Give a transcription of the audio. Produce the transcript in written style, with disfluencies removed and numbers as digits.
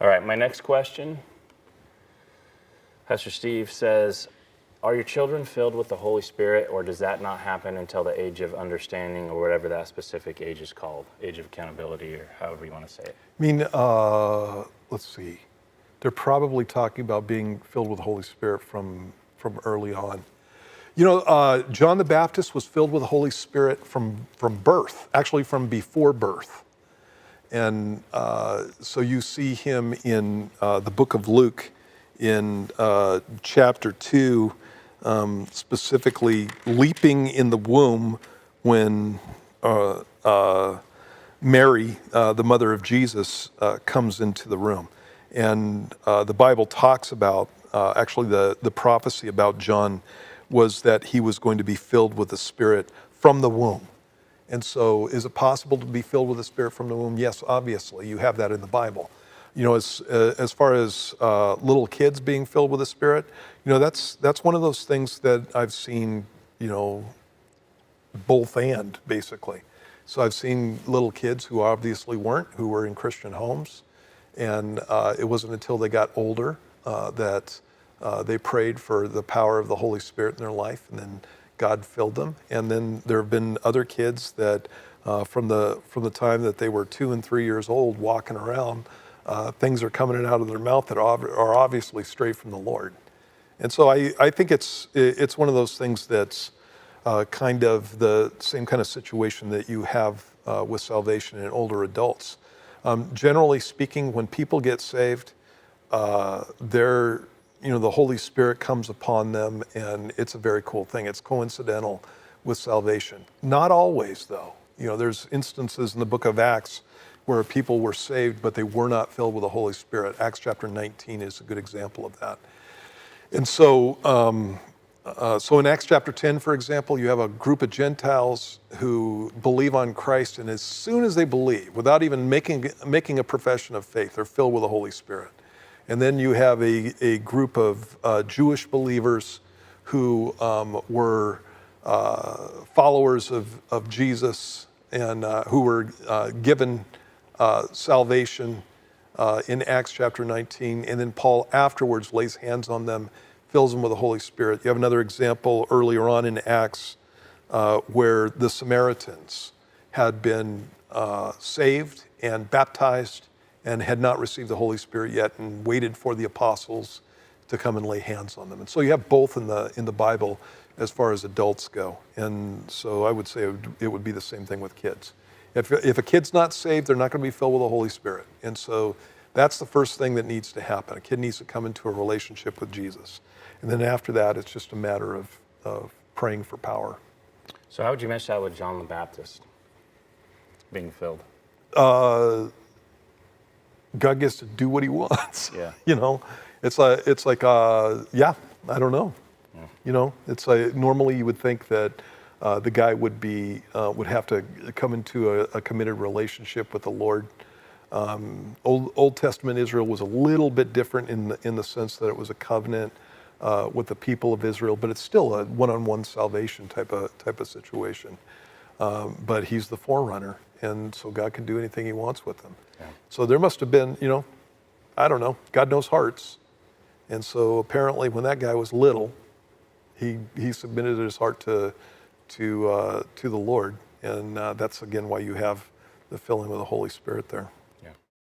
All right, my next question, Pastor Steve says, are your children filled with the Holy Spirit, or does that not happen until the age of understanding, or whatever that specific age is called, age of accountability, or however you want to say it? I mean, let's see. They're probably talking about being filled with the Holy Spirit from early on. You know, John the Baptist was filled with the Holy Spirit from birth, actually from before birth. And so you see him in the book of Luke in chapter 2, specifically leaping in the womb when Mary, the mother of Jesus, comes into the room. And the Bible talks about, actually the prophecy about John was that he was going to be filled with the Spirit from the womb. And so is it possible to be filled with the Spirit from the womb? Yes, obviously. You have that in the Bible. You know, as far as little kids being filled with the Spirit, you know, that's one of those things that I've seen, you know, both and, basically. So I've seen little kids who obviously weren't, who were in Christian homes. And it wasn't until they got older that they prayed for the power of the Holy Spirit in their life, and then God filled them. And then there have been other kids that from the time that they were 2 and 3 years old walking around, things are coming out of their mouth that are obviously straight from the Lord. And so I think it's one of those things that's kind of the same kind of situation that you have with salvation in older adults. Generally speaking, when people get saved, the Holy Spirit comes upon them, and it's a very cool thing. It's coincidental with salvation. Not always, though. You know, there's instances in the book of Acts where people were saved, but they were not filled with the Holy Spirit. Acts chapter 19 is a good example of that. And so, so in Acts chapter 10, for example, you have a group of Gentiles who believe on Christ, and as soon as they believe, without even making a profession of faith, they're filled with the Holy Spirit. And then you have a group of Jewish believers who were followers of Jesus and who were given salvation in Acts chapter 19. And then Paul afterwards lays hands on them, fills them with the Holy Spirit. You have another example earlier on in Acts where the Samaritans had been saved and baptized and had not received the Holy Spirit yet, and waited for the apostles to come and lay hands on them. And so you have both in the Bible as far as adults go. And so I would say it would be the same thing with kids. If a kid's not saved, they're not going to be filled with the Holy Spirit. And so that's the first thing that needs to happen. A kid needs to come into a relationship with Jesus. And then after that, it's just a matter of praying for power. So how would you mesh that with John the Baptist being filled? God gets to do what he wants. Yeah. You know, it's like, yeah, I don't know. Yeah. You know, it's like, normally you would think that the guy would have to come into a committed relationship with the Lord. Old Testament Israel was a little bit different in the sense that it was a covenant with the people of Israel, but it's still a one-on-one salvation type of situation. But he's the forerunner, and so God can do anything he wants with them. Yeah. So there must have been, you know, I don't know, God knows hearts. And so apparently when that guy was little, he submitted his heart to the Lord. And that's again why you have the filling with the Holy Spirit there.